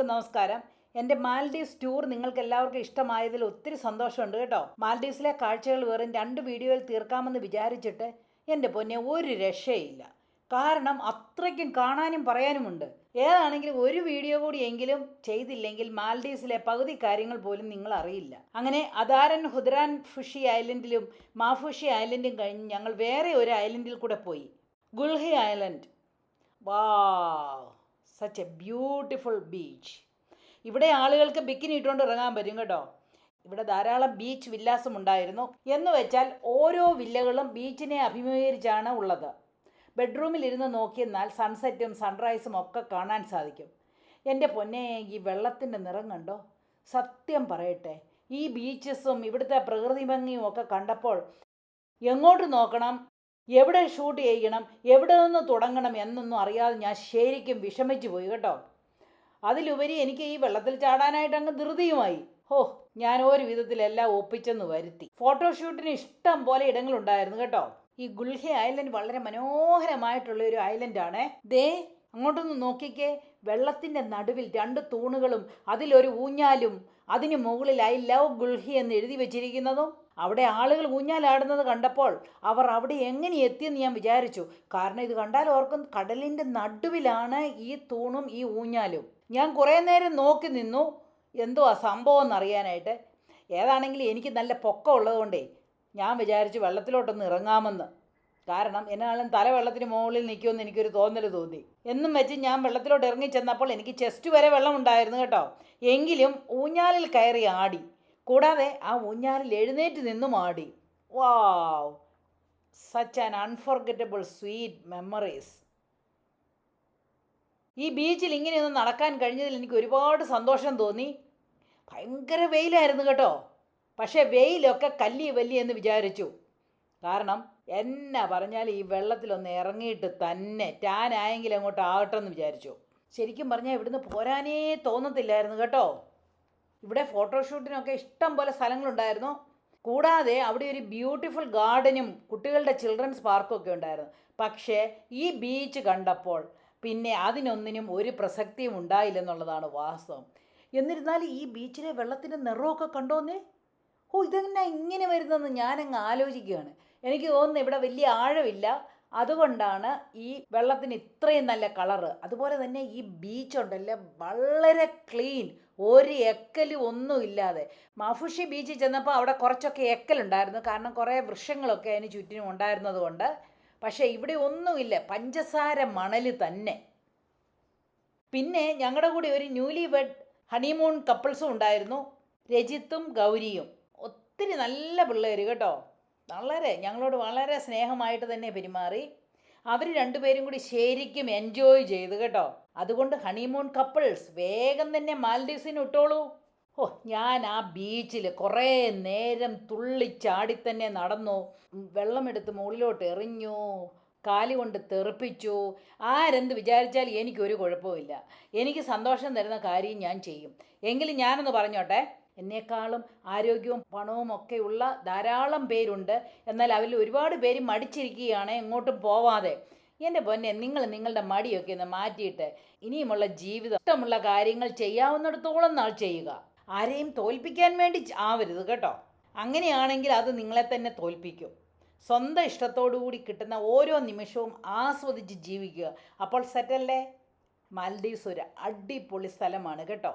എല്ലാവർക്കും നമസ്കാരം. എൻ്റെ മാൽഡീവ്സ് ടൂർ നിങ്ങൾക്ക് എല്ലാവർക്കും ഇഷ്ടമായതിൽ ഒത്തിരി സന്തോഷമുണ്ട് കേട്ടോ. മാൽഡീവ്സിലെ കാഴ്ചകൾ വെറും 2 വീഡിയോയിൽ തീർക്കാമെന്ന് വിചാരിച്ചിട്ട് എൻ്റെ പൊന്നെ ഒരു രക്ഷയില്ല. കാരണം അത്രയ്ക്കും കാണാനും പറയാനുമുണ്ട്. ഏതാണെങ്കിലും ഒരു വീഡിയോ കൂടി എങ്കിലും ചെയ്തില്ലെങ്കിൽ മാൽഡീവ്സിലെ പകുതി കാര്യങ്ങൾ പോലും നിങ്ങൾ അറിയില്ല. അങ്ങനെ അദാരൻ ഹുദ്രാൻ ഫുഷി ഐലൻഡിലും മാഫുഷി ഐലൻഡും കഴിഞ്ഞ് ഞങ്ങൾ വേറെ ഒരു ഐലൻഡിൽ കൂടെ പോയി, Gulhi island. Wow, such a beautiful beach. ഇവിടെ ആളുകൾക്ക് ബിക്കിനി ഇട്ടുകൊണ്ട് ഇറങ്ങാൻ പറ്റും കേട്ടോ. ഇവിടെ ധാരാളം ബീച്ച് വില്ലാസം ഉണ്ടായിരുന്നു. എന്ന് വെച്ചാൽ ഓരോ വില്ലകളും ബീച്ചിനെ അഭിമുഖീകരിച്ചാണ് ഉള്ളത്. ബെഡ്റൂമിലിരുന്ന് നോക്കിയെന്നാൽ സൺസെറ്റും സൺറൈസും ഒക്കെ കാണാൻ സാധിക്കും. എൻ്റെ പൊന്നെ, ഈ വെള്ളത്തിൻ്റെ നിറം കണ്ടോ? സത്യം പറയട്ടെ, ഈ ബീച്ചസും ഇവിടുത്തെ പ്രകൃതി ഭംഗിയും ഒക്കെ കണ്ടപ്പോൾ എങ്ങോട്ട് നോക്കണം, എവിടെ ഷൂട്ട് ചെയ്യണം, എവിടെ നിന്ന് തുടങ്ങണം എന്നൊന്നും അറിയാതെ ഞാൻ ശരിക്കും വിഷമിച്ചു പോയി കേട്ടോ. അതിലുപരി എനിക്ക് ഈ വെള്ളത്തിൽ ചാടാനായിട്ട് അങ്ങ് ധൃതിയുമായി. ഞാൻ ഒരു വിധത്തിലെല്ലാം ഒപ്പിച്ചെന്ന് വരുത്തി. ഫോട്ടോഷൂട്ടിന് ഇഷ്ടം പോലെ ഇടങ്ങളുണ്ടായിരുന്നു കേട്ടോ. ഈ ഗുൾഹി ഐലൻഡ് വളരെ മനോഹരമായിട്ടുള്ള ഒരു ഐലൻഡാണ്. ദേ അങ്ങോട്ടൊന്ന് നോക്കിക്കേ, വെള്ളത്തിൻ്റെ നടുവിൽ 2 തൂണുകളും അതിലൊരു ഊഞ്ഞാലും അതിന് മുകളിൽ ഐ ലവ് ഗുൾഹി എന്ന് എഴുതി വെച്ചിരിക്കുന്നതും. അവിടെ ആളുകൾ ഊഞ്ഞാലാടുന്നത് കണ്ടപ്പോൾ അവർ അവിടെ എങ്ങനെ എത്തിയെന്ന് ഞാൻ വിചാരിച്ചു. കാരണം ഇത് കണ്ടാൽ ഓർക്കും, കടലിൻ്റെ നടുവിലാണ് ഈ തൂണും ഈ ഊഞ്ഞാലും. ഞാൻ കുറേ നേരം നോക്കി നിന്നു എന്തോ ആ സംഭവം എന്നറിയാനായിട്ട്. ഏതാണെങ്കിലും എനിക്ക് നല്ല പൊക്കം ഉള്ളതുകൊണ്ടേ ഞാൻ വിചാരിച്ചു വെള്ളത്തിലോട്ടൊന്ന് ഇറങ്ങാമെന്ന്. കാരണം എന്നാലും തല വെള്ളത്തിന് മുകളിൽ നിൽക്കുമെന്ന് എനിക്കൊരു തോന്നൽ തോന്നി. എന്നും വെച്ച് ഞാൻ വെള്ളത്തിലോട്ട് ഇറങ്ങി ചെന്നപ്പോൾ എനിക്ക് ചെസ്റ്റ് വരെ വെള്ളം ഉണ്ടായിരുന്നു കേട്ടോ. എങ്കിലും ഊഞ്ഞാലിൽ കയറി ആടി. കൂടാതെ ആ ഊഞ്ഞാലിൽ എഴുന്നേറ്റ് നിന്നും ആടി. Wow, such an unforgettable sweet memories. ഈ ബീച്ചിൽ ഇങ്ങനെയൊന്നും നടക്കാൻ കഴിഞ്ഞതിൽ എനിക്ക് ഒരുപാട് സന്തോഷം തോന്നി. ഭയങ്കര വെയിലായിരുന്നു കേട്ടോ. പക്ഷേ വെയിലൊക്കെ കല്ലി വല്ലി എന്ന് വിചാരിച്ചു. കാരണം എന്നാ പറഞ്ഞാൽ ഈ വെള്ളത്തിലൊന്ന് ഇറങ്ങിയിട്ട് തന്നെ ടാനായെങ്കിൽ അങ്ങോട്ട് ആകട്ടെ എന്ന് വിചാരിച്ചു. ശരിക്കും പറഞ്ഞാൽ ഇവിടുന്ന് പോരാനേ തോന്നത്തില്ലായിരുന്നു കേട്ടോ. ഇവിടെ ഫോട്ടോഷൂട്ടിനൊക്കെ ഇഷ്ടം പോലെ സ്ഥലങ്ങളുണ്ടായിരുന്നു. കൂടാതെ അവിടെ ഒരു ബ്യൂട്ടിഫുൾ ഗാർഡനും കുട്ടികളുടെ ചിൽഡ്രൻസ് പാർക്കും ഒക്കെ ഉണ്ടായിരുന്നു. പക്ഷേ ഈ ബീച്ച് കണ്ടപ്പോൾ പിന്നെ അതിനൊന്നിനും ഒരു പ്രസക്തിയും ഉണ്ടായില്ലെന്നുള്ളതാണ് വാസ്തവം. എന്നിരുന്നാൽ ഈ ബീച്ചിലെ വെള്ളത്തിൻ്റെ നിറമൊക്കെ കണ്ടോന്നേ. ഇതെങ്ങനെ ഇങ്ങനെ വരുന്നതെന്ന് ഞാനങ്ങ് ആലോചിക്കുകയാണ്. എനിക്ക് തോന്നുന്നു ഇവിടെ വലിയ ആഴമില്ല, അതുകൊണ്ടാണ് ഈ വെള്ളത്തിന് ഇത്രയും നല്ല കളറ്. അതുപോലെ തന്നെ ഈ ബീച്ചുണ്ടല്ലോ വളരെ ക്ലീൻ, ഒരു എക്കലും ഒന്നും ഇല്ലാതെ. മാഫുഷി ബീച്ചിൽ ചെന്നപ്പോൾ അവിടെ കുറച്ചൊക്കെ എക്കലുണ്ടായിരുന്നു, കാരണം കുറേ വൃക്ഷങ്ങളൊക്കെ അതിന് ചുറ്റിനും ഉണ്ടായിരുന്നത് കൊണ്ട്. പക്ഷേ ഇവിടെ ഒന്നുമില്ല, പഞ്ചസാര മണൽ തന്നെ. പിന്നെ ഞങ്ങളുടെ കൂടെ ഒരു ന്യൂലി വെഡ് ഹണിമൂൺ കപ്പിൾസും ഉണ്ടായിരുന്നു, രജിത്തും ഗൗരിയും. ഒത്തിരി നല്ല പിള്ളേർ കേട്ടോ. ഞങ്ങളോട് വളരെ സ്നേഹമായിട്ട് തന്നെ പെരുമാറി. അവർ 2 പേരും കൂടി ശരിക്കും എൻജോയ് ചെയ്തു കേട്ടോ. അതുകൊണ്ട് ഹണിമൂൺ കപ്പിൾസ് വേഗം തന്നെ മാൽഡീവ്സിന് ഇട്ടോളൂ. ഞാൻ ആ ബീച്ചിൽ കുറേ നേരം തുള്ളിച്ചാടി തന്നെ നടന്നു. വെള്ളമെടുത്ത് മുകളിലോട്ട് എറിഞ്ഞു, കാലുകൊണ്ട് തെറിപ്പിച്ചു. ആരെന്ത് വിചാരിച്ചാൽ എനിക്കൊരു കുഴപ്പമില്ല. എനിക്ക് സന്തോഷം തരുന്ന കാര്യം ഞാൻ ചെയ്യും. എങ്കിലും ഞാനൊന്ന് പറഞ്ഞോട്ടെ, എന്നേക്കാളും ആരോഗ്യവും പണവും ഒക്കെയുള്ള ധാരാളം പേരുണ്ട്. എന്നാൽ അവരിൽ ഒരുപാട് പേര് മടിച്ചിരിക്കുകയാണ്, എങ്ങോട്ടും പോവാതെ. എൻ്റെ പൊന്നെ, നിങ്ങൾ നിങ്ങളുടെ മടിയൊക്കെ ഒന്ന് മാറ്റിയിട്ട് ഇനിയുമുള്ള ജീവിതം ഇഷ്ടമുള്ള കാര്യങ്ങൾ ചെയ്യാവുന്നിടത്തോളം നാൾ ചെയ്യുക. ആരെയും തോൽപ്പിക്കാൻ വേണ്ടി ആവരുത് കേട്ടോ. അങ്ങനെയാണെങ്കിൽ അത് നിങ്ങളെ തന്നെ തോൽപ്പിക്കും. സ്വന്തം ഇഷ്ടത്തോടു കൂടി കിട്ടുന്ന ഓരോ നിമിഷവും ആസ്വദിച്ച് ജീവിക്കുക. അപ്പോൾ സെറ്റല്ലേ? മാൽഡീവ്സ് ഒരു അടിപൊളി സ്ഥലമാണ് കേട്ടോ.